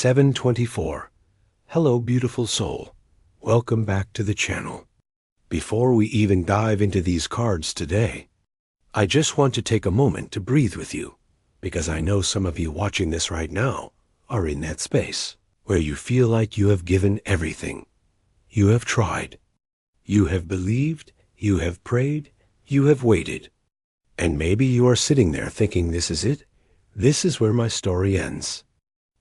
724. Hello, beautiful soul. Welcome back to the channel. Before we even dive into these cards today, I just want to take a moment to breathe with you, because I know some of you watching this right now are in that space where you feel like you have given everything. You have tried. You have believed. You have prayed. You have waited. And maybe you are sitting there thinking, this is it. This is where my story ends.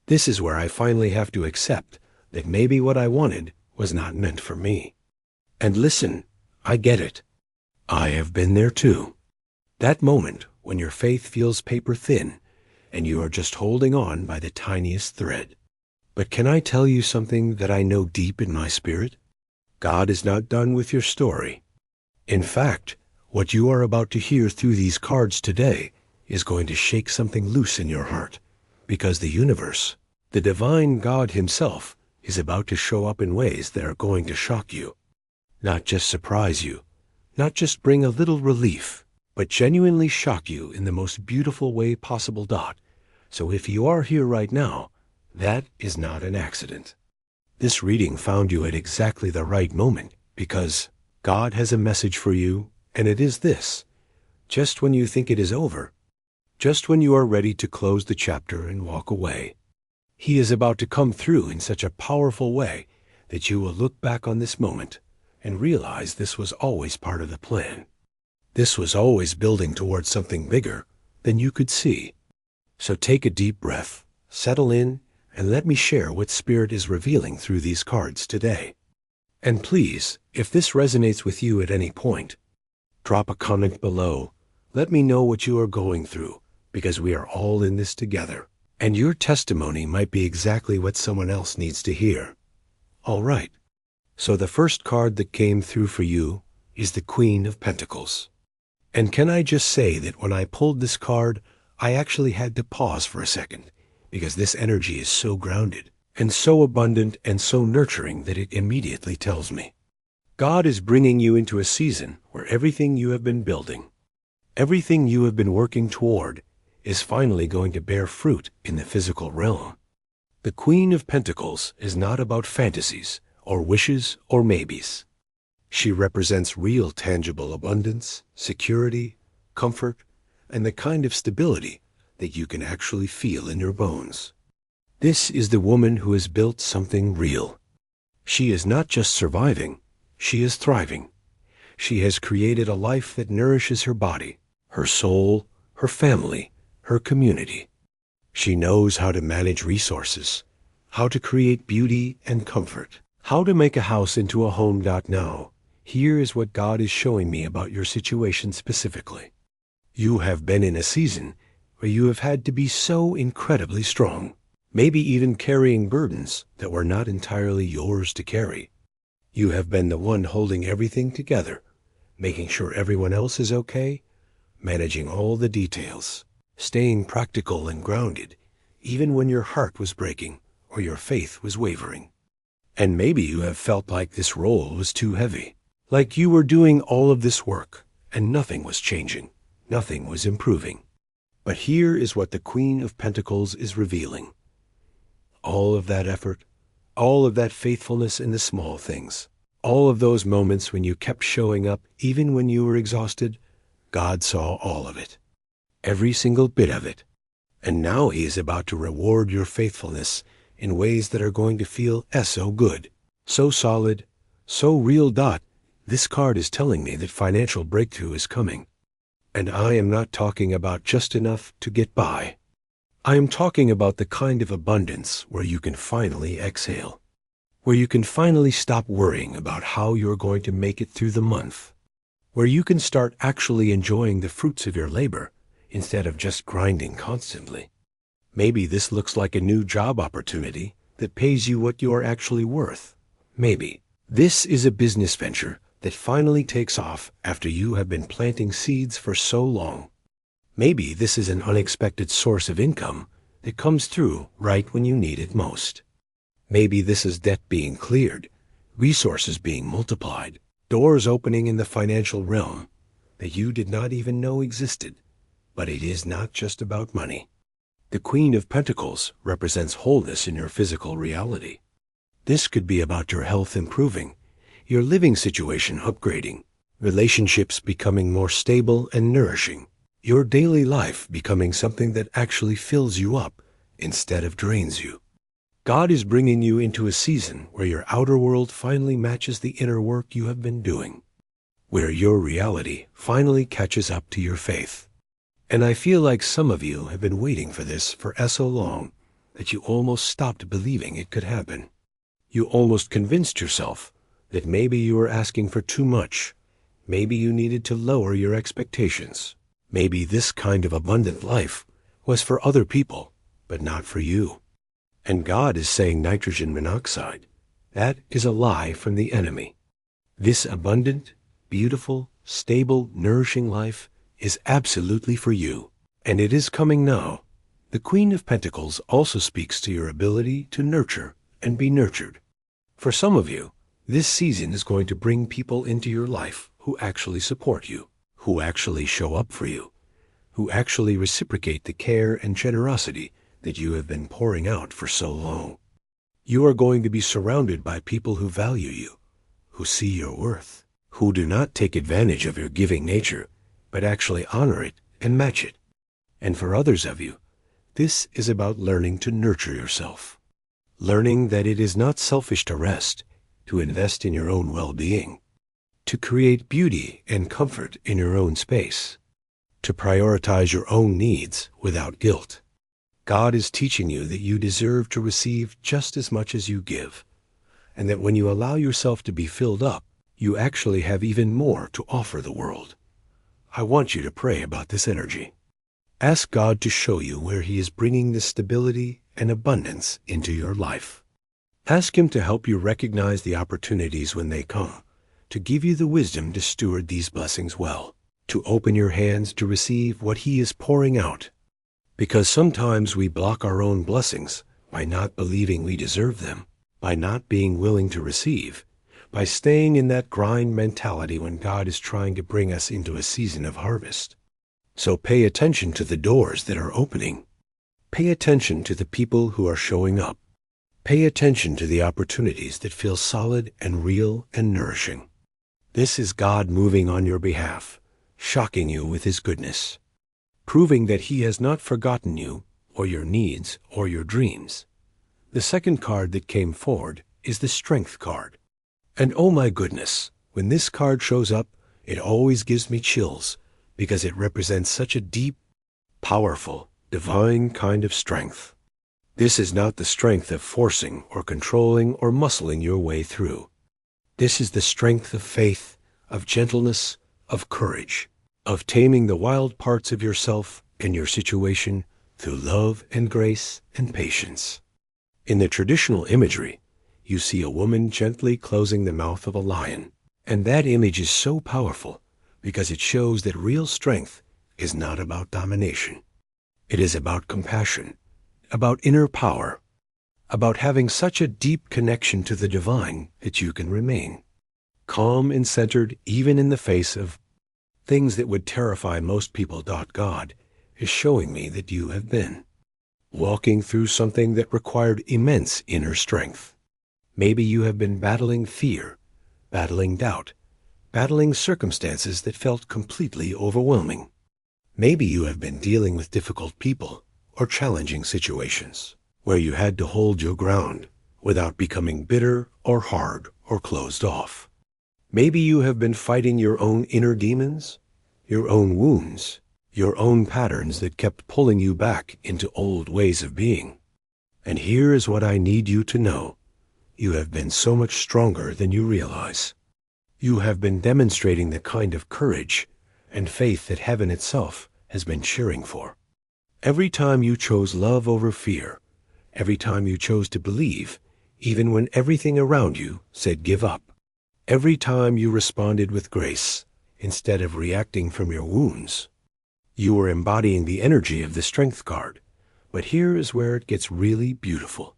This is where I finally have to accept that maybe what I wanted was not meant for me. And listen, I get it. I have been there too. That moment when your faith feels paper thin and you are just holding on by the tiniest thread. But can I tell you something that I know deep in my spirit? God is not done with your story. In fact, what you are about to hear through these cards today is going to shake something loose in your heart, because the universe, the divine God himself, is about to show up in ways that are going to shock you. Not just surprise you, not just bring a little relief, but genuinely shock you in the most beautiful way possible. So if you are here right now, that is not an accident. This reading found you at exactly the right moment, because God has a message for you, and it is this: just when you think it is over, just when you are ready to close the chapter and walk away, He is about to come through in such a powerful way that you will look back on this moment and realize this was always part of the plan. This was always building towards something bigger than you could see. So take a deep breath, settle in, and let me share what Spirit is revealing through these cards today. And please, if this resonates with you at any point, drop a comment below. Let me know what you are going through, because we are all in this together, and your testimony might be exactly what someone else needs to hear. All right, so the first card that came through for you is the Queen of Pentacles. And can I just say that when I pulled this card, I actually had to pause for a second, because this energy is so grounded and so abundant and so nurturing that it immediately tells me God is bringing you into a season where everything you have been building, everything you have been working toward, is finally going to bear fruit in the physical realm. The Queen of Pentacles is not about fantasies or wishes or maybes. She represents real tangible abundance, security, comfort, and the kind of stability that you can actually feel in your bones. This is the woman who has built something real. She is not just surviving, she is thriving. She has created a life that nourishes her body, her soul, her family, her community. She knows how to manage resources, how to create beauty and comfort, how to make a house into a home. Now, here is what God is showing me about your situation specifically. You have been in a season where you have had to be so incredibly strong, maybe even carrying burdens that were not entirely yours to carry. You have been the one holding everything together, making sure everyone else is okay, managing all the details, staying practical and grounded, even when your heart was breaking or your faith was wavering. And maybe you have felt like this role was too heavy, like you were doing all of this work and nothing was changing, nothing was improving. But here is what the Queen of Pentacles is revealing. All of that effort, all of that faithfulness in the small things, all of those moments when you kept showing up even when you were exhausted, God saw all of it, every single bit of it. And now He is about to reward your faithfulness in ways that are going to feel so good, so solid, so real. This card is telling me that financial breakthrough is coming. And I am not talking about just enough to get by. I am talking about the kind of abundance where you can finally exhale, where you can finally stop worrying about how you're going to make it through the month, where you can start actually enjoying the fruits of your labor instead of just grinding constantly. Maybe this looks like a new job opportunity that pays you what you are actually worth. Maybe this is a business venture that finally takes off after you have been planting seeds for so long. Maybe this is an unexpected source of income that comes through right when you need it most. Maybe this is debt being cleared, resources being multiplied, doors opening in the financial realm that you did not even know existed. But it is not just about money. The Queen of Pentacles represents wholeness in your physical reality. This could be about your health improving, your living situation upgrading, relationships becoming more stable and nourishing, your daily life becoming something that actually fills you up instead of drains you. God is bringing you into a season where your outer world finally matches the inner work you have been doing, where your reality finally catches up to your faith. And I feel like some of you have been waiting for this for so long that you almost stopped believing it could happen. You almost convinced yourself that maybe you were asking for too much. Maybe you needed to lower your expectations. Maybe this kind of abundant life was for other people, but not for you. And God is saying nitrogen monoxide. That is a lie from the enemy. This abundant, beautiful, stable, nourishing life is absolutely for you, and it is coming now. The Queen of Pentacles also speaks to your ability to nurture and be nurtured. For some of you, this season is going to bring people into your life who actually support you, who actually show up for you, who actually reciprocate the care and generosity that you have been pouring out for so long. You are going to be surrounded by people who value you, who see your worth, who do not take advantage of your giving nature, but actually honor it and match it. And for others of you, this is about learning to nurture yourself, learning that it is not selfish to rest, to invest in your own well-being, to create beauty and comfort in your own space, to prioritize your own needs without guilt. God is teaching you that you deserve to receive just as much as you give, and that when you allow yourself to be filled up, you actually have even more to offer the world. I want you to pray about this energy. Ask God to show you where He is bringing this stability and abundance into your life. Ask Him to help you recognize the opportunities when they come, to give you the wisdom to steward these blessings well, to open your hands to receive what He is pouring out. Because sometimes we block our own blessings by not believing we deserve them, by not being willing to receive, by staying in that grind mentality when God is trying to bring us into a season of harvest. So pay attention to the doors that are opening. Pay attention to the people who are showing up. Pay attention to the opportunities that feel solid and real and nourishing. This is God moving on your behalf, shocking you with His goodness, proving that He has not forgotten you or your needs or your dreams. The second card that came forward is the Strength card. And oh my goodness, when this card shows up, it always gives me chills because it represents such a deep, powerful, divine kind of strength. This is not the strength of forcing or controlling or muscling your way through. This is the strength of faith, of gentleness, of courage, of taming the wild parts of yourself and your situation through love and grace and patience. In the traditional imagery, you see a woman gently closing the mouth of a lion, and that image is so powerful because it shows that real strength is not about domination. It is about compassion, about inner power, about having such a deep connection to the divine that you can remain calm and centered even in the face of things that would terrify most people. God is showing me that you have been walking through something that required immense inner strength. Maybe you have been battling fear, battling doubt, battling circumstances that felt completely overwhelming. Maybe you have been dealing with difficult people or challenging situations where you had to hold your ground without becoming bitter or hard or closed off. Maybe you have been fighting your own inner demons, your own wounds, your own patterns that kept pulling you back into old ways of being. And here is what I need you to know. You have been so much stronger than you realize. You have been demonstrating the kind of courage and faith that heaven itself has been cheering for. Every time you chose love over fear, every time you chose to believe, even when everything around you said give up, every time you responded with grace instead of reacting from your wounds, you were embodying the energy of the Strength card. But here is where it gets really beautiful.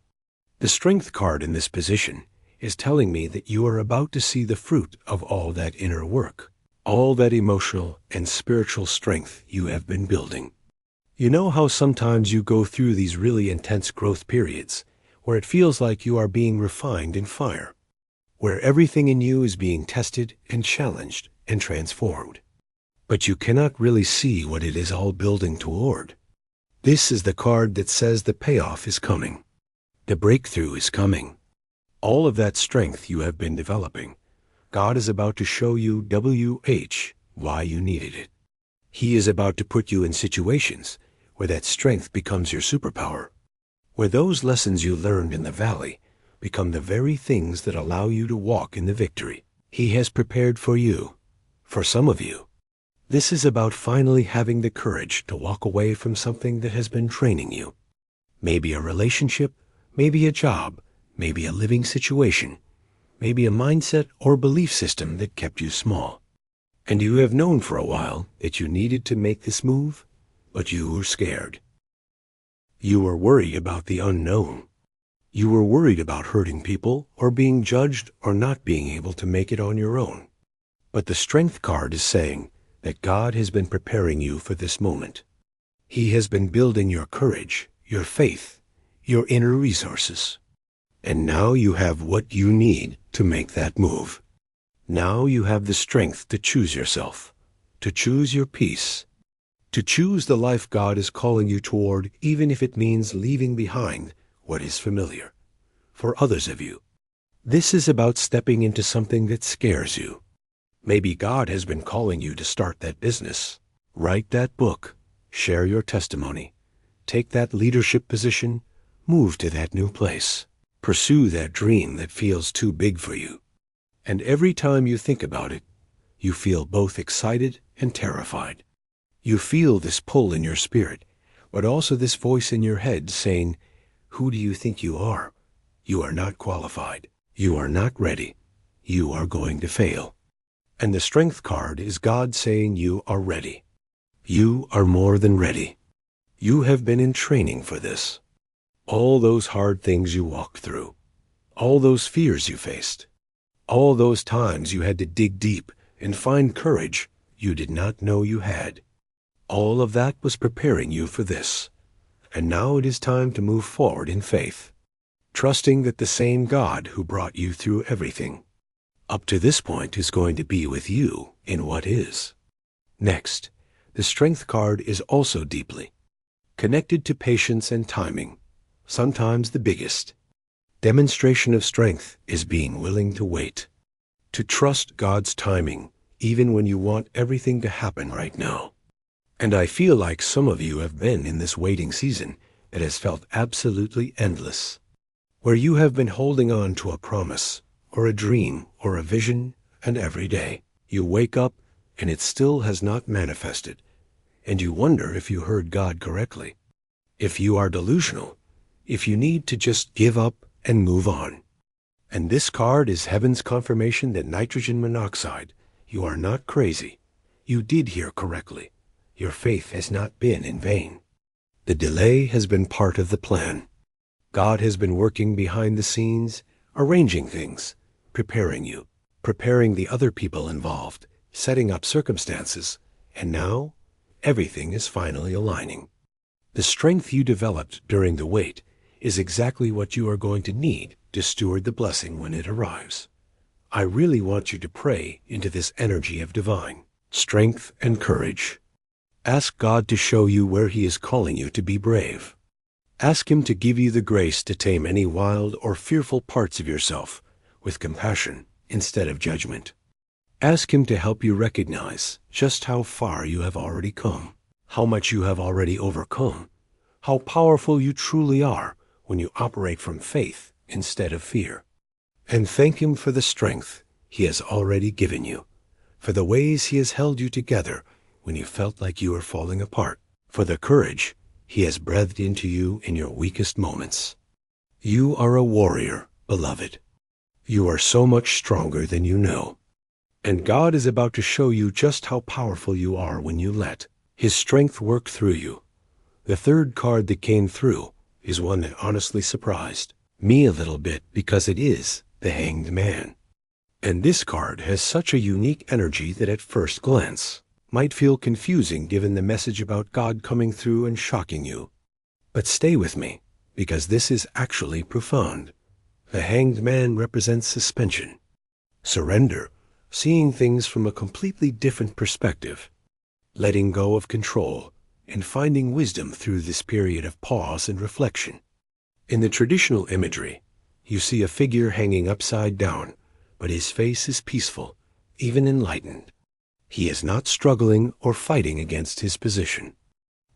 The Strength card in this position is telling me that you are about to see the fruit of all that inner work, all that emotional and spiritual strength you have been building. You know how sometimes you go through these really intense growth periods where it feels like you are being refined in fire, where everything in you is being tested and challenged and transformed. But you cannot really see what it is all building toward. This is the card that says the payoff is coming. The breakthrough is coming. All of that strength you have been developing, God is about to show you why you needed it. He is about to put you in situations where that strength becomes your superpower, where those lessons you learned in the valley become the very things that allow you to walk in the victory He has prepared for you. For some of you, this is about finally having the courage to walk away from something that has been training you. Maybe a relationship, maybe a job, maybe a living situation, maybe a mindset or belief system that kept you small. And you have known for a while that you needed to make this move, but you were scared. You were worried about the unknown. You were worried about hurting people or being judged or not being able to make it on your own. But the Strength card is saying that God has been preparing you for this moment. He has been building your courage, your faith, your inner resources. And now you have what you need to make that move. Now you have the strength to choose yourself, to choose your peace, to choose the life God is calling you toward, even if it means leaving behind what is familiar. For others of you, this is about stepping into something that scares you. Maybe God has been calling you to start that business, write that book, share your testimony, take that leadership position, move to that new place, pursue that dream that feels too big for you. And every time you think about it, you feel both excited and terrified. You feel this pull in your spirit, but also this voice in your head saying, "Who do you think you are? You are not qualified. You are not ready. You are going to fail." And the Strength card is God saying you are ready. You are more than ready. You have been in training for this. All those hard things you walked through, all those fears you faced, all those times you had to dig deep and find courage you did not know you had. All of that was preparing you for this. And now it is time to move forward in faith, trusting that the same God who brought you through everything up to this point is going to be with you in what is. Next, the Strength card is also deeply connected to patience and timing, sometimes the biggest demonstration of strength is being willing to wait, to trust God's timing, even when you want everything to happen right now. And I feel like some of you have been in this waiting season that has felt absolutely endless, where you have been holding on to a promise or a dream or a vision, and every day you wake up and it still has not manifested, and you wonder if you heard God correctly, if you are delusional, if you need to just give up and move on. And this card is heaven's confirmation that nitrogen monoxide, you are not crazy. You did hear correctly. Your faith has not been in vain. The delay has been part of the plan. God has been working behind the scenes, arranging things, preparing you, preparing the other people involved, setting up circumstances, and now everything is finally aligning. The strength you developed during the wait is exactly what you are going to need to steward the blessing when it arrives. I really want you to pray into this energy of divine strength and courage. Ask God to show you where He is calling you to be brave. Ask Him to give you the grace to tame any wild or fearful parts of yourself with compassion instead of judgment. Ask Him to help you recognize just how far you have already come, how much you have already overcome, how powerful you truly are when you operate from faith instead of fear. And thank Him for the strength He has already given you, for the ways He has held you together when you felt like you were falling apart, for the courage He has breathed into you in your weakest moments. You are a warrior, beloved. You are so much stronger than you know. And God is about to show you just how powerful you are when you let His strength work through you. The third card that came through is one that honestly surprised me a little bit because it is the Hanged Man. And this card has such a unique energy that at first glance might feel confusing given the message about God coming through and shocking you. But stay with me, because this is actually profound. The Hanged Man represents suspension, surrender, seeing things from a completely different perspective, letting go of control, and finding wisdom through this period of pause and reflection. In the traditional imagery, you see a figure hanging upside down, but his face is peaceful, even enlightened. He is not struggling or fighting against his position.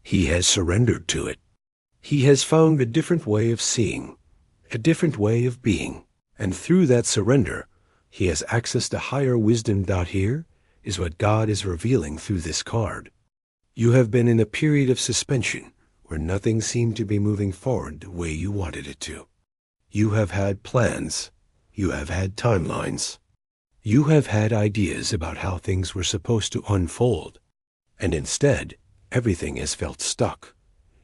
He has surrendered to it. He has found a different way of seeing, a different way of being, and through that surrender, he has access to higher wisdom. Here is what God is revealing through this card. You have been in a period of suspension where nothing seemed to be moving forward the way you wanted it to. You have had plans. You have had timelines. You have had ideas about how things were supposed to unfold, and instead, everything has felt stuck.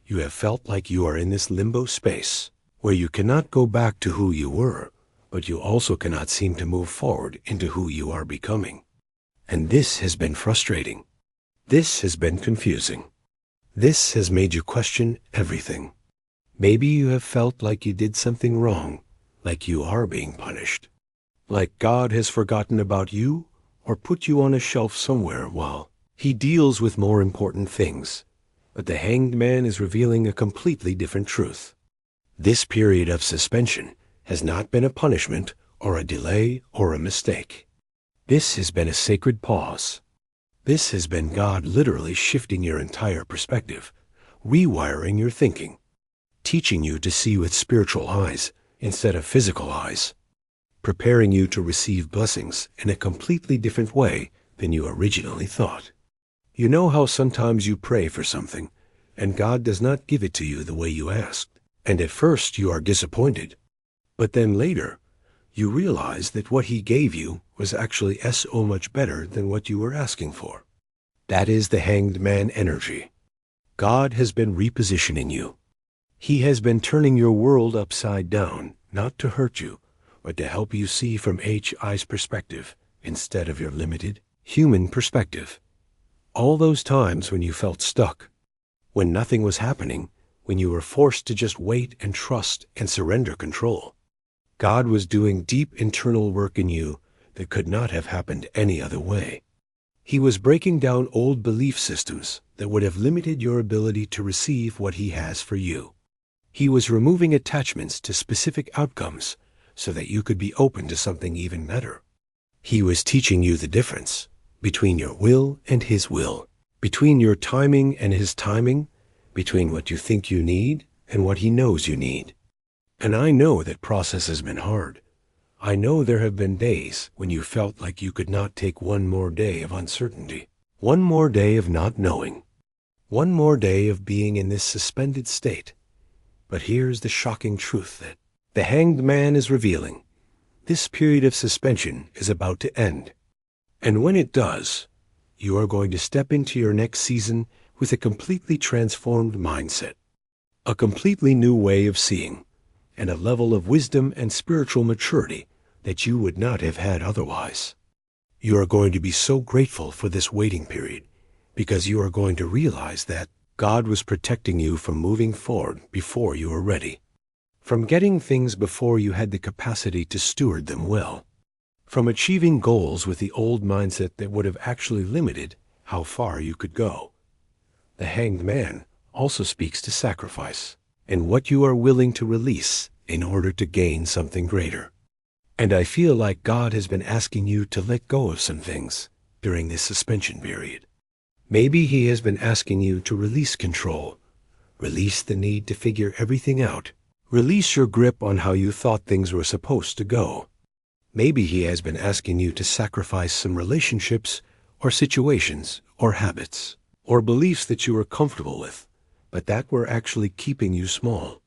You have felt like you are in this limbo space where you cannot go back to who you were, but you also cannot seem to move forward into who you are becoming. And this has been frustrating. This has been confusing. This has made you question everything. Maybe you have felt like you did something wrong, like you are being punished, like God has forgotten about you or put you on a shelf somewhere while he deals with more important things. But the Hanged Man is revealing a completely different truth. This period of suspension has not been a punishment or a delay or a mistake. This has been a sacred pause. This has been God literally shifting your entire perspective, rewiring your thinking, teaching you to see with spiritual eyes instead of physical eyes, preparing you to receive blessings in a completely different way than you originally thought. You know how sometimes you pray for something, and God does not give it to you the way you asked, and at first you are disappointed. But then later, you realize that what he gave you was actually so much better than what you were asking for. That is the Hanged Man energy. God has been repositioning you. He has been turning your world upside down, not to hurt you, but to help you see from His perspective instead of your limited, human perspective. All those times when you felt stuck, when nothing was happening, when you were forced to just wait and trust and surrender control, God was doing deep internal work in you that could not have happened any other way. He was breaking down old belief systems that would have limited your ability to receive what he has for you. He was removing attachments to specific outcomes so that you could be open to something even better. He was teaching you the difference between your will and his will, between your timing and his timing, between what you think you need and what he knows you need. And I know that process has been hard. I know there have been days when you felt like you could not take one more day of uncertainty, one more day of not knowing, one more day of being in this suspended state. But here's the shocking truth that the Hanged Man is revealing. This period of suspension is about to end. And when it does, you are going to step into your next season with a completely transformed mindset, a completely new way of seeing, and a level of wisdom and spiritual maturity that you would not have had otherwise. You are going to be so grateful for this waiting period because you are going to realize that God was protecting you from moving forward before you were ready, from getting things before you had the capacity to steward them well, from achieving goals with the old mindset that would have actually limited how far you could go. The Hanged Man also speaks to sacrifice and what you are willing to release in order to gain something greater. And I feel like God has been asking you to let go of some things during this suspension period. Maybe he has been asking you to release control, release the need to figure everything out, release your grip on how you thought things were supposed to go. Maybe he has been asking you to sacrifice some relationships or situations or habits or beliefs that you were comfortable with, but that were actually keeping you small.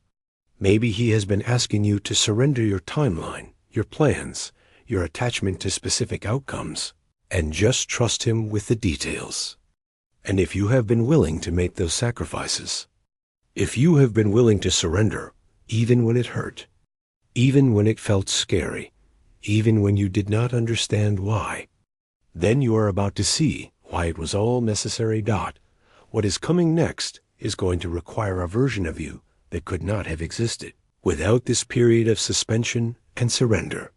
Maybe he has been asking you to surrender your timeline, your plans, your attachment to specific outcomes, and just trust him with the details. And if you have been willing to make those sacrifices, if you have been willing to surrender, even when it hurt, even when it felt scary, even when you did not understand why, then you are about to see why why it was all necessary. What is coming next is going to require a version of you that could not have existed without this period of suspension and surrender.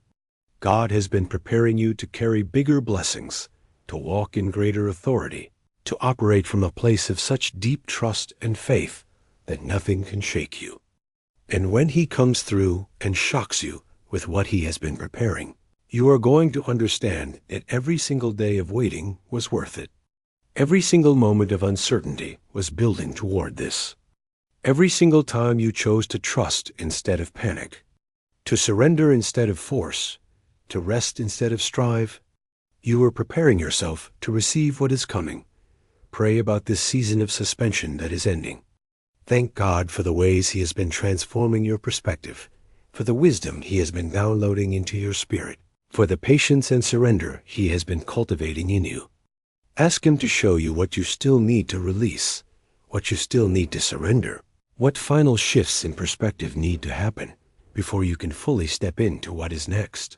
God has been preparing you to carry bigger blessings, to walk in greater authority, to operate from a place of such deep trust and faith that nothing can shake you. And when he comes through and shocks you with what he has been preparing, you are going to understand that every single day of waiting was worth it. Every single moment of uncertainty was building toward this. Every single time you chose to trust instead of panic, to surrender instead of force, to rest instead of strive, you were preparing yourself to receive what is coming. Pray about this season of suspension that is ending. Thank God for the ways he has been transforming your perspective, for the wisdom he has been downloading into your spirit, for the patience and surrender he has been cultivating in you. Ask him to show you what you still need to release, what you still need to surrender, what final shifts in perspective need to happen before you can fully step into what is next.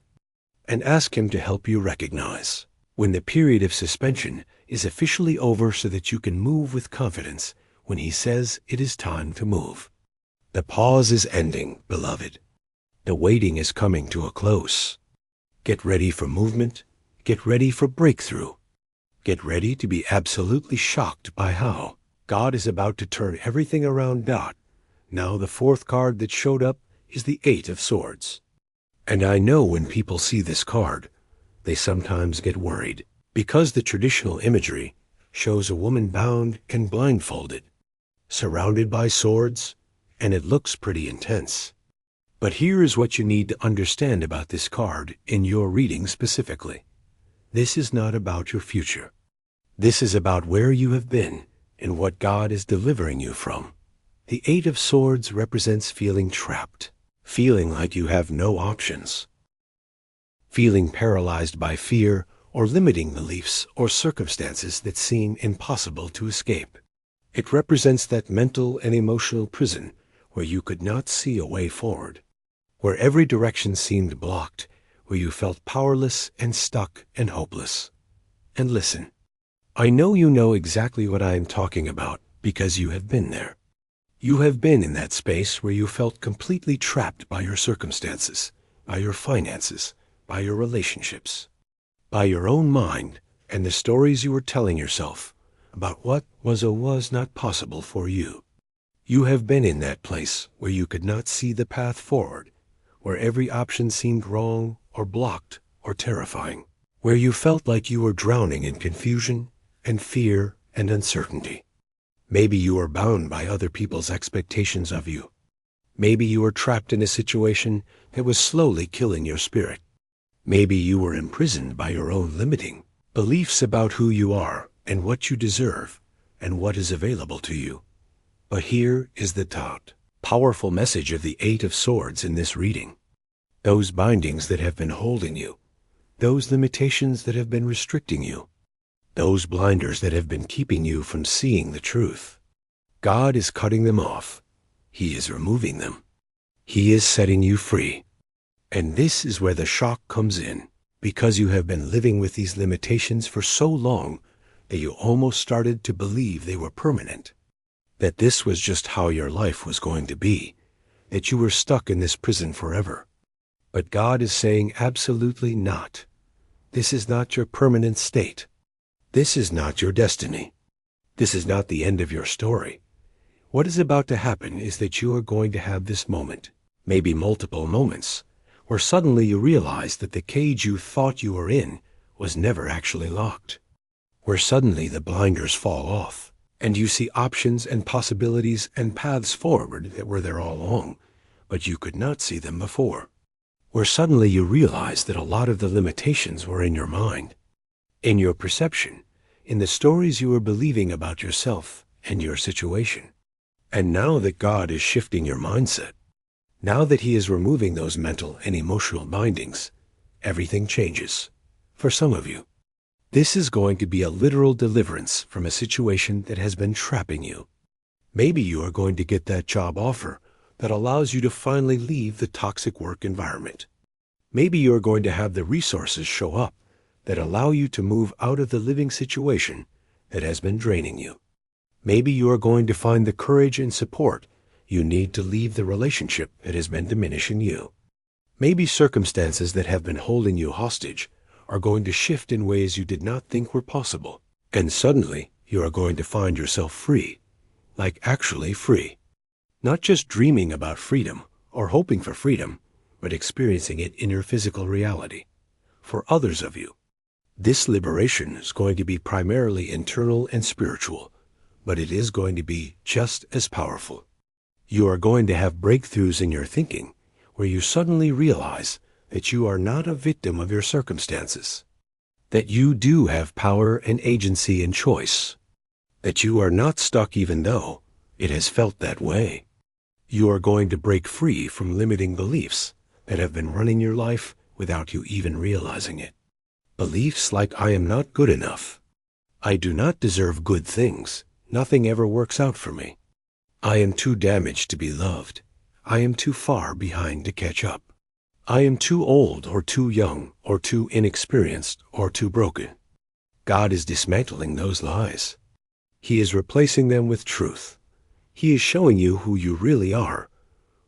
And ask him to help you recognize when the period of suspension is officially over so that you can move with confidence when he says it is time to move. The pause is ending, beloved. The waiting is coming to a close. Get ready for movement. Get ready for breakthrough. Get ready to be absolutely shocked by how God is about to turn everything around. Now the fourth card that showed up is the Eight of Swords. And I know when people see this card, they sometimes get worried, because the traditional imagery shows a woman bound and blindfolded, surrounded by swords, and it looks pretty intense. But here is what you need to understand about this card in your reading specifically. This is not about your future. This is about where you have been and what God is delivering you from. The Eight of Swords represents feeling trapped, feeling like you have no options, feeling paralyzed by fear or limiting beliefs or circumstances that seem impossible to escape. It represents that mental and emotional prison where you could not see a way forward, where every direction seemed blocked, where you felt powerless and stuck and hopeless. And listen, I know you know exactly what I am talking about because you have been there. You have been in that space where you felt completely trapped by your circumstances, by your finances, by your relationships, by your own mind and the stories you were telling yourself about what was or was not possible for you. You have been in that place where you could not see the path forward, where every option seemed wrong or blocked or terrifying, where you felt like you were drowning in confusion and fear and uncertainty. Maybe you were bound by other people's expectations of you. Maybe you were trapped in a situation that was slowly killing your spirit. Maybe you were imprisoned by your own limiting beliefs about who you are and what you deserve and what is available to you. But here is the powerful message of the Eight of Swords in this reading. Those bindings that have been holding you, those limitations that have been restricting you, those blinders that have been keeping you from seeing the truth, God is cutting them off. He is removing them. He is setting you free. And this is where the shock comes in, because you have been living with these limitations for so long that you almost started to believe they were permanent, that this was just how your life was going to be, that you were stuck in this prison forever. But God is saying absolutely not. This is not your permanent state. This is not your destiny. This is not the end of your story. What is about to happen is that you are going to have this moment, maybe multiple moments, where suddenly you realize that the cage you thought you were in was never actually locked, where suddenly the blinders fall off, and you see options and possibilities and paths forward that were there all along, but you could not see them before, where suddenly you realize that a lot of the limitations were in your mind, in your perception, in the stories you were believing about yourself and your situation. And now that God is shifting your mindset, now that he is removing those mental and emotional bindings, everything changes. For some of you, this is going to be a literal deliverance from a situation that has been trapping you. Maybe you are going to get that job offer that allows you to finally leave the toxic work environment. Maybe you are going to have the resources show up that allow you to move out of the living situation that has been draining you. Maybe you are going to find the courage and support you need to leave the relationship that has been diminishing you. Maybe circumstances that have been holding you hostage are going to shift in ways you did not think were possible. And suddenly, you are going to find yourself free, like actually free. Not just dreaming about freedom or hoping for freedom, but experiencing it in your physical reality. For others of you, this liberation is going to be primarily internal and spiritual, but it is going to be just as powerful. You are going to have breakthroughs in your thinking where you suddenly realize that you are not a victim of your circumstances, that you do have power and agency and choice, that you are not stuck even though it has felt that way. You are going to break free from limiting beliefs that have been running your life without you even realizing it. Beliefs like I am not good enough, I do not deserve good things, nothing ever works out for me, I am too damaged to be loved, I am too far behind to catch up, I am too old or too young or too inexperienced or too broken. God is dismantling those lies. He is replacing them with truth. He is showing you who you really are,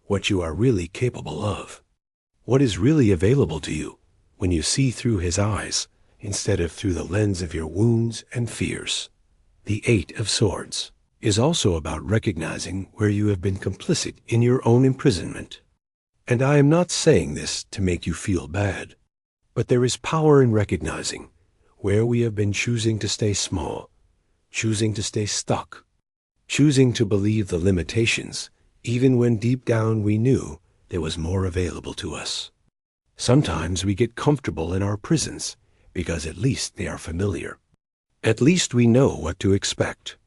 what you are really capable of, what is really available to you when you see through His eyes instead of through the lens of your wounds and fears. The Eight of Swords is also about recognizing where you have been complicit in your own imprisonment. And I am not saying this to make you feel bad, but there is power in recognizing where we have been choosing to stay small, choosing to stay stuck, choosing to believe the limitations, even when deep down we knew there was more available to us. Sometimes we get comfortable in our prisons because at least they are familiar. At least we know what to expect.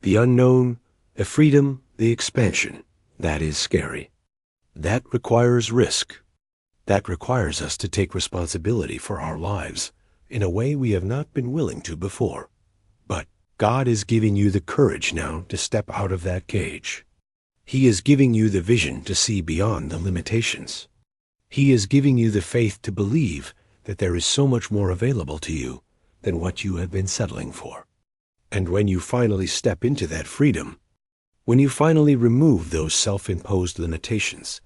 The unknown, the freedom, the expansion, that is scary. That requires risk. That requires us to take responsibility for our lives in a way we have not been willing to before. But God is giving you the courage now to step out of that cage. He is giving you the vision to see beyond the limitations. He is giving you the faith to believe that there is so much more available to you than what you have been settling for. And when you finally step into that freedom, when you finally remove those self-imposed limitations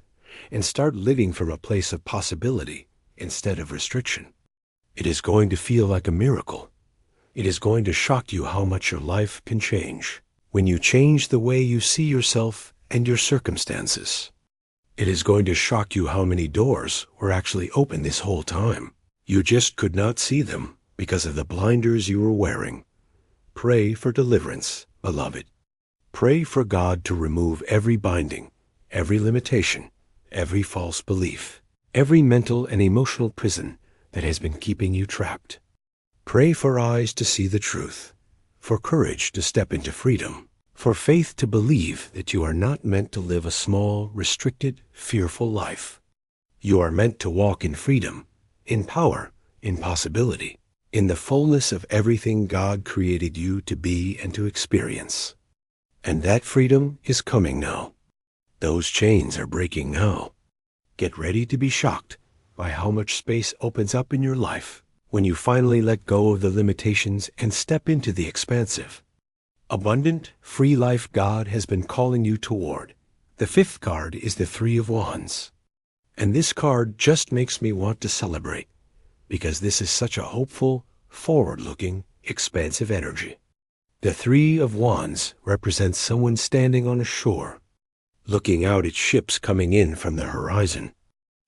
and start living from a place of possibility instead of restriction, it is going to feel like a miracle. It is going to shock you how much your life can change when you change the way you see yourself and your circumstances. It is going to shock you how many doors were actually open this whole time. You just could not see them because of the blinders you were wearing. Pray for deliverance, beloved. Pray for God to remove every binding, every limitation, every false belief, every mental and emotional prison that has been keeping you trapped. Pray for eyes to see the truth, for courage to step into freedom, for faith to believe that you are not meant to live a small, restricted, fearful life. You are meant to walk in freedom, in power, in possibility, in the fullness of everything God created you to be and to experience. And that freedom is coming now. Those chains are breaking now. Get ready to be shocked by how much space opens up in your life when you finally let go of the limitations and step into the expansive, abundant, free life God has been calling you toward. The fifth card is the Three of Wands. And this card just makes me want to celebrate because this is such a hopeful, forward-looking, expansive energy. The Three of Wands represents someone standing on a shore, looking out at ships coming in from the horizon,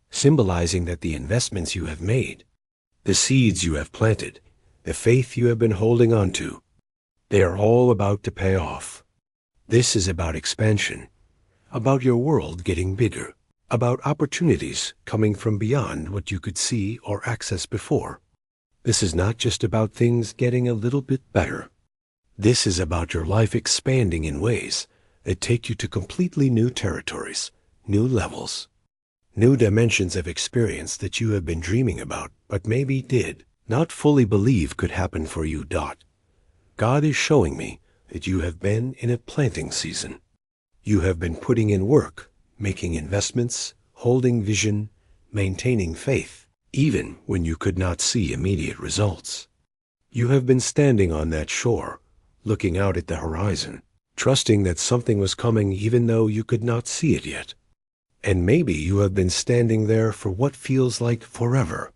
symbolizing that the investments you have made, the seeds you have planted, the faith you have been holding on to, they are all about to pay off. This is about expansion, about your world getting bigger, about opportunities coming from beyond what you could see or access before. This is not just about things getting a little bit better. This is about your life expanding in ways that take you to completely new territories, new levels, new dimensions of experience that you have been dreaming about, but maybe did not fully believe could happen for you. God is showing me that you have been in a planting season. You have been putting in work, making investments, holding vision, maintaining faith, even when you could not see immediate results. You have been standing on that shore, looking out at the horizon, trusting that something was coming even though you could not see it yet. And maybe you have been standing there for what feels like forever,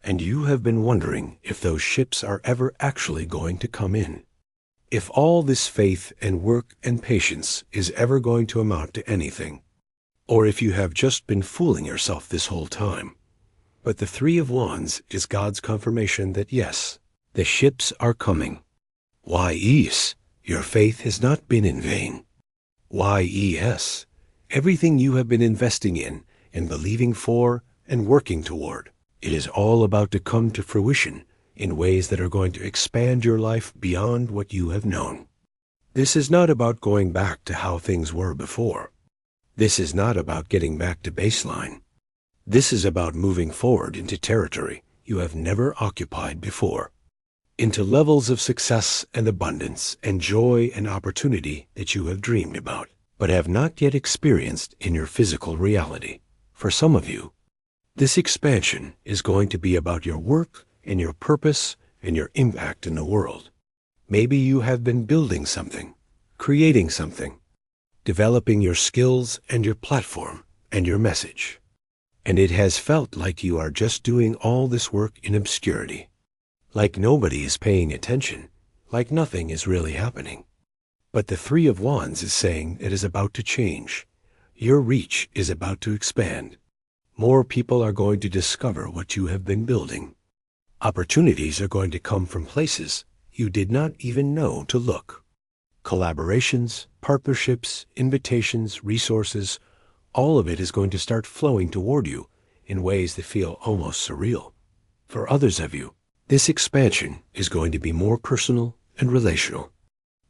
and you have been wondering if those ships are ever actually going to come in. If all this faith and work and patience is ever going to amount to anything, or if you have just been fooling yourself this whole time. But the Three of Wands is God's confirmation that yes, the ships are coming. Yes, your faith has not been in vain. Yes, everything you have been investing in and believing for and working toward, it is all about to come to fruition in ways that are going to expand your life beyond what you have known. This is not about going back to how things were before. This is not about getting back to baseline. This is about moving forward into territory you have never occupied before, into levels of success and abundance and joy and opportunity that you have dreamed about, but have not yet experienced in your physical reality. For some of you, this expansion is going to be about your work and your purpose and your impact in the world. Maybe you have been building something, creating something, developing your skills and your platform and your message. And it has felt like you are just doing all this work in obscurity, like nobody is paying attention, like nothing is really happening. But the Three of Wands is saying it is about to change. Your reach is about to expand. More people are going to discover what you have been building. Opportunities are going to come from places you did not even know to look. Collaborations, partnerships, invitations, resources, all of it is going to start flowing toward you in ways that feel almost surreal. For others of you, this expansion is going to be more personal and relational.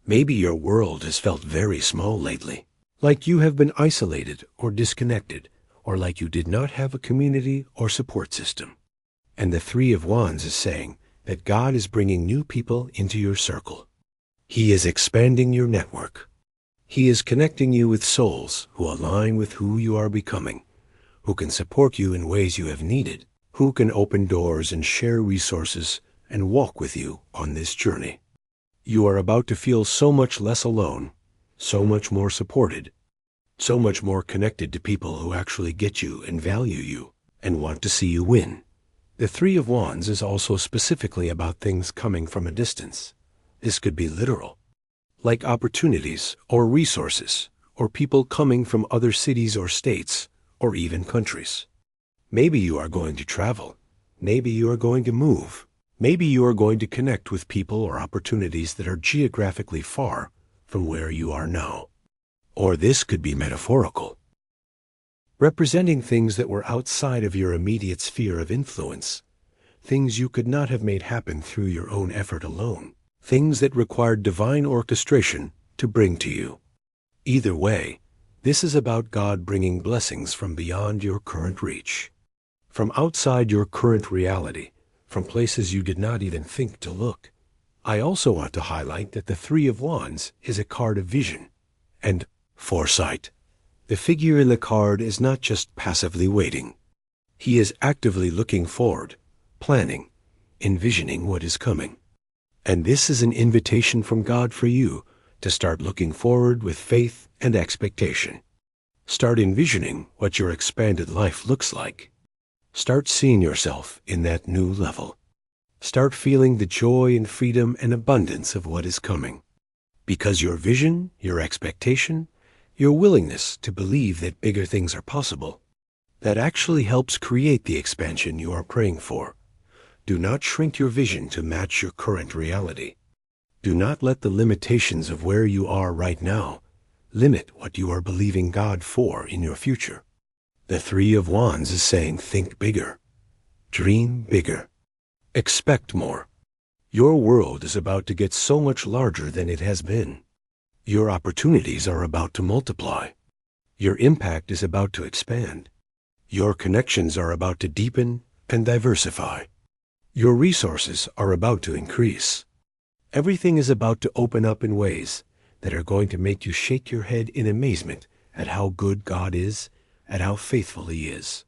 Maybe your world has felt very small lately, like you have been isolated or disconnected, or like you did not have a community or support system. And the Three of Wands is saying that God is bringing new people into your circle. He is expanding your network. He is connecting you with souls who align with who you are becoming, who can support you in ways you have needed, who can open doors and share resources and walk with you on this journey. You are about to feel so much less alone, so much more supported, so much more connected to people who actually get you and value you and want to see you win. The Three of Wands is also specifically about things coming from a distance. This could be literal, like opportunities or resources or people coming from other cities or states or even countries. Maybe you are going to travel. Maybe you are going to move. Maybe you are going to connect with people or opportunities that are geographically far from where you are now. Or this could be metaphorical, representing things that were outside of your immediate sphere of influence, things you could not have made happen through your own effort alone, things that required divine orchestration to bring to you. Either way, this is about God bringing blessings from beyond your current reach, from outside your current reality, from places you did not even think to look. I also want to highlight that the Three of Wands is a card of vision and foresight. The figure in the card is not just passively waiting. He is actively looking forward, planning, envisioning what is coming. And this is an invitation from God for you to start looking forward with faith and expectation. Start envisioning what your expanded life looks like. Start seeing yourself in that new level. Start feeling the joy and freedom and abundance of what is coming. Because your vision, your expectation, your willingness to believe that bigger things are possible, that actually helps create the expansion you are praying for. Do not shrink your vision to match your current reality. Do not let the limitations of where you are right now limit what you are believing God for in your future. The Three of Wands is saying think bigger, dream bigger, expect more. Your world is about to get so much larger than it has been. Your opportunities are about to multiply. Your impact is about to expand. Your connections are about to deepen and diversify. Your resources are about to increase. Everything is about to open up in ways that are going to make you shake your head in amazement at how good God is, at how faithful He is,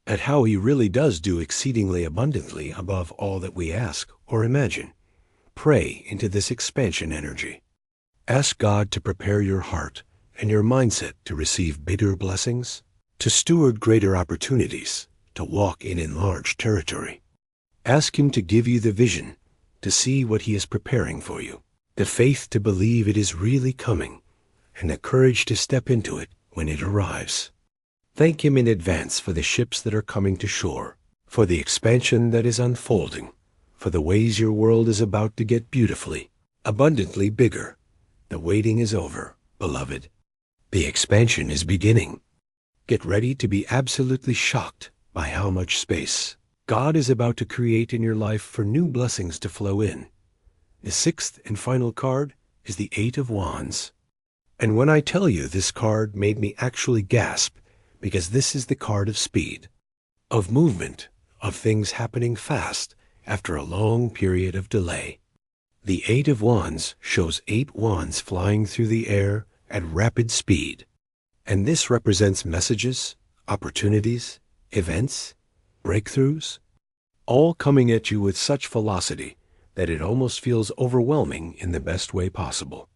at how He really does do exceedingly abundantly above all that we ask or imagine. pray into this expansion energy. Ask God to prepare your heart and your mindset to receive bigger blessings, to steward greater opportunities, to walk in enlarged territory. Ask Him to give you the vision to see what He is preparing for you, the faith to believe it is really coming, and the courage to step into it when it arrives. Thank Him in advance for the ships that are coming to shore, for the expansion that is unfolding, for the ways your world is about to get beautifully, abundantly bigger. The waiting is over, beloved. The expansion is beginning. Get ready to be absolutely shocked by how much space God is about to create in your life for new blessings to flow in. The sixth and final card is the Eight of Wands. And when I tell you this card made me actually gasp, because this is the card of speed, of movement, of things happening fast after a long period of delay. The Eight of Wands shows 8 wands flying through the air at rapid speed. And this represents messages, opportunities, events, breakthroughs, all coming at you with such velocity that it almost feels overwhelming in the best way possible.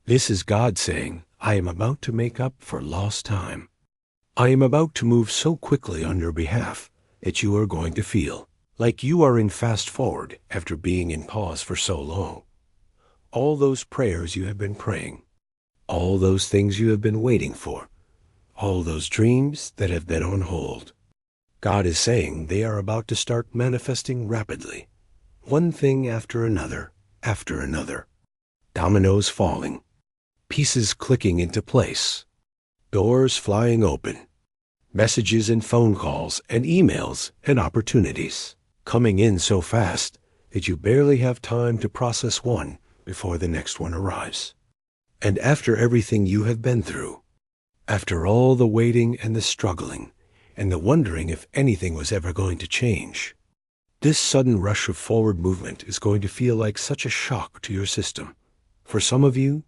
This is God saying, I am about to make up for lost time. I am about to move so quickly on your behalf that you are going to feel like you are in fast forward after being in pause for so long. All those prayers you have been praying, all those things you have been waiting for, all those dreams that have been on hold. God is saying they are about to start manifesting rapidly, one thing after another, dominoes falling, pieces clicking into place, doors flying open, messages and phone calls and emails and opportunities coming in so fast that you barely have time to process one before the next one arrives. And after everything you have been through, after all the waiting and the struggling, and the wondering if anything was ever going to change, this sudden rush of forward movement is going to feel like such a shock to your system. For some of you,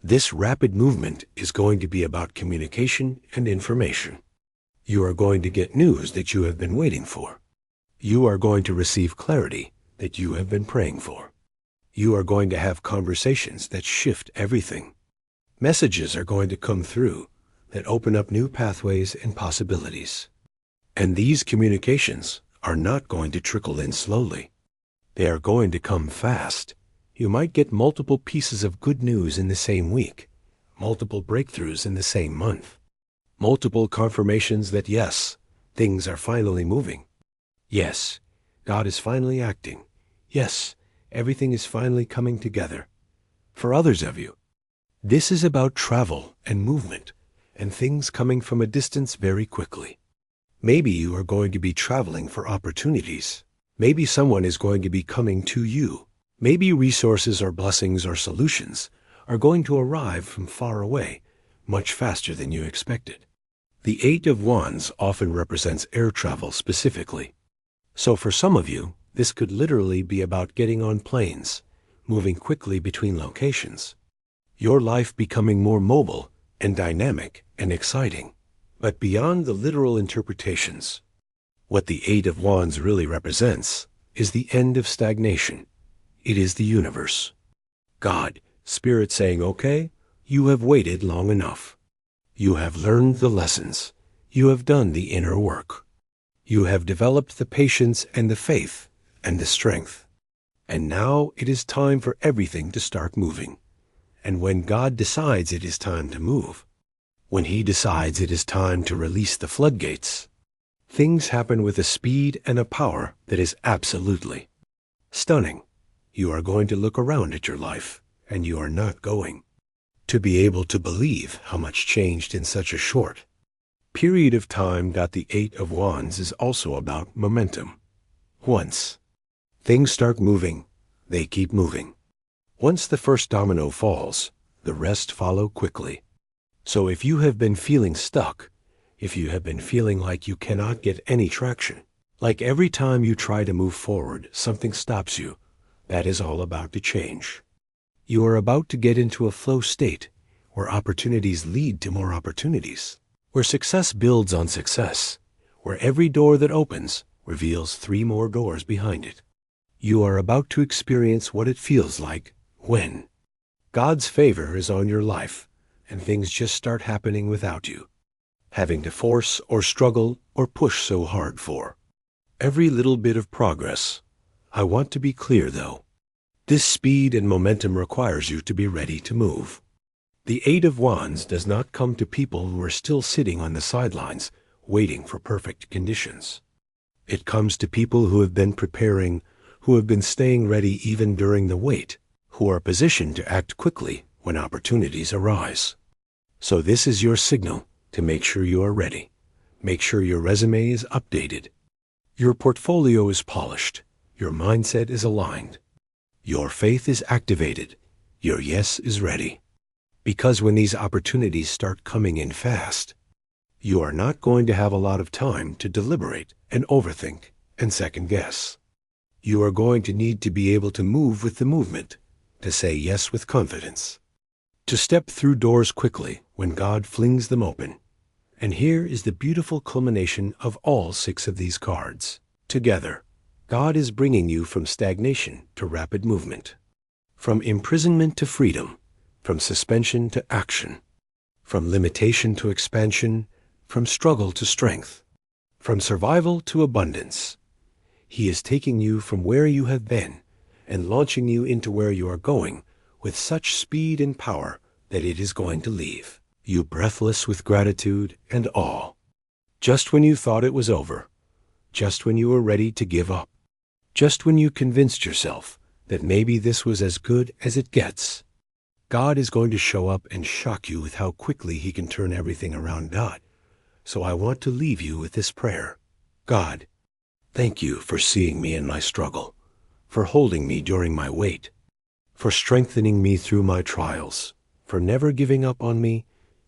this rapid movement is going to be about communication and information. You are going to get news that you have been waiting for. You are going to receive clarity that you have been praying for. You are going to have conversations that shift everything. Messages are going to come through that open up new pathways and possibilities. And these communications are not going to trickle in slowly. They are going to come fast. You might get multiple pieces of good news in the same week, multiple breakthroughs in the same month, multiple confirmations that yes, things are finally moving. Yes, God is finally acting. Yes, everything is finally coming together. For others of you, this is about travel and movement and things coming from a distance very quickly. Maybe you are going to be traveling for opportunities. Maybe someone is going to be coming to you. Maybe resources or blessings or solutions are going to arrive from far away, much faster than you expected. The Eight of Wands often represents air travel specifically. So for some of you, this could literally be about getting on planes, moving quickly between locations, your life becoming more mobile and dynamic and exciting. But beyond the literal interpretations, what the Eight of Wands really represents is the end of stagnation. It is the universe. God, Spirit saying, okay, you have waited long enough. You have learned the lessons. You have done the inner work. You have developed the patience and the faith and the strength. And now it is time for everything to start moving. And when God decides it is time to move, when He decides it is time to release the floodgates, things happen with a speed and a power that is absolutely stunning. You are going to look around at your life, and you are not going to be able to believe how much changed in such a short period of time. The Eight of Wands is also about momentum. Once things start moving, they keep moving. Once the first domino falls, the rest follow quickly. So if you have been feeling stuck, if you have been feeling like you cannot get any traction, like every time you try to move forward, something stops you, that is all about to change. You are about to get into a flow state where opportunities lead to more opportunities, where success builds on success, where every door that opens reveals 3 more doors behind it. You are about to experience what it feels like when God's favor is on your life and things just start happening without you having to force or struggle or push so hard for every little bit of progress. I want to be clear, though. This speed and momentum requires you to be ready to move. The Eight of Wands does not come to people who are still sitting on the sidelines, waiting for perfect conditions. It comes to people who have been preparing, who have been staying ready even during the wait, who are positioned to act quickly when opportunities arise. So this is your signal to make sure you are ready. Make sure your resume is updated. Your portfolio is polished. Your mindset is aligned. Your faith is activated. Your yes is ready. Because when these opportunities start coming in fast, you are not going to have a lot of time to deliberate and overthink and second guess. You are going to need to be able to move with the movement, to say yes with confidence, to step through doors quickly when God flings them open. And here is the beautiful culmination of all 6 of these cards. Together, God is bringing you from stagnation to rapid movement, from imprisonment to freedom, from suspension to action, from limitation to expansion, from struggle to strength, from survival to abundance. He is taking you from where you have been and launching you into where you are going with such speed and power that it is going to leave you breathless with gratitude and awe. Just when you thought it was over, just when you were ready to give up, just when you convinced yourself that maybe this was as good as it gets, God is going to show up and shock you with how quickly he can turn everything around. God. So I want to leave you with this prayer. God, thank you for seeing me in my struggle, for holding me during my wait, for strengthening me through my trials, for never giving up on me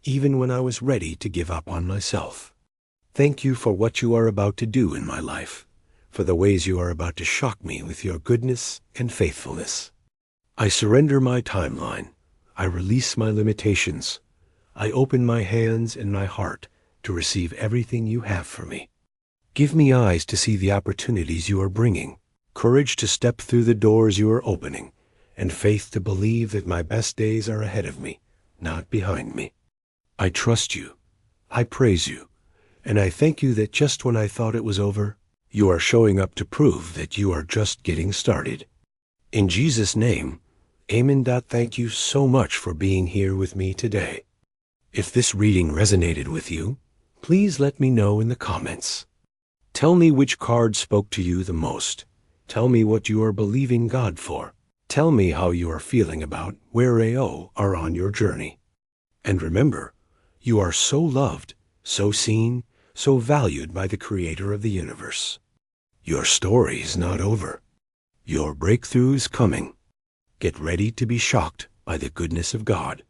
even when I was ready to give up on myself. Thank you for what you are about to do in my life, for the ways you are about to shock me with your goodness and faithfulness. I surrender my timeline. I release my limitations. I open my hands and my heart to receive everything you have for me. Give me eyes to see the opportunities you are bringing, courage to step through the doors you are opening, and faith to believe that my best days are ahead of me, not behind me. I trust you. I praise you. And I thank you that just when I thought it was over, you are showing up to prove that you are just getting started. In Jesus' name, amen. Thank you so much for being here with me today. If this reading resonated with you, please let me know in the comments. Tell me which card spoke to you the most. Tell me what you are believing God for. Tell me how you are feeling about where you are on your journey. And remember, you are so loved, so seen, so valued by the Creator of the universe. Your story is not over. Your breakthrough is coming. Get ready to be shocked by the goodness of God.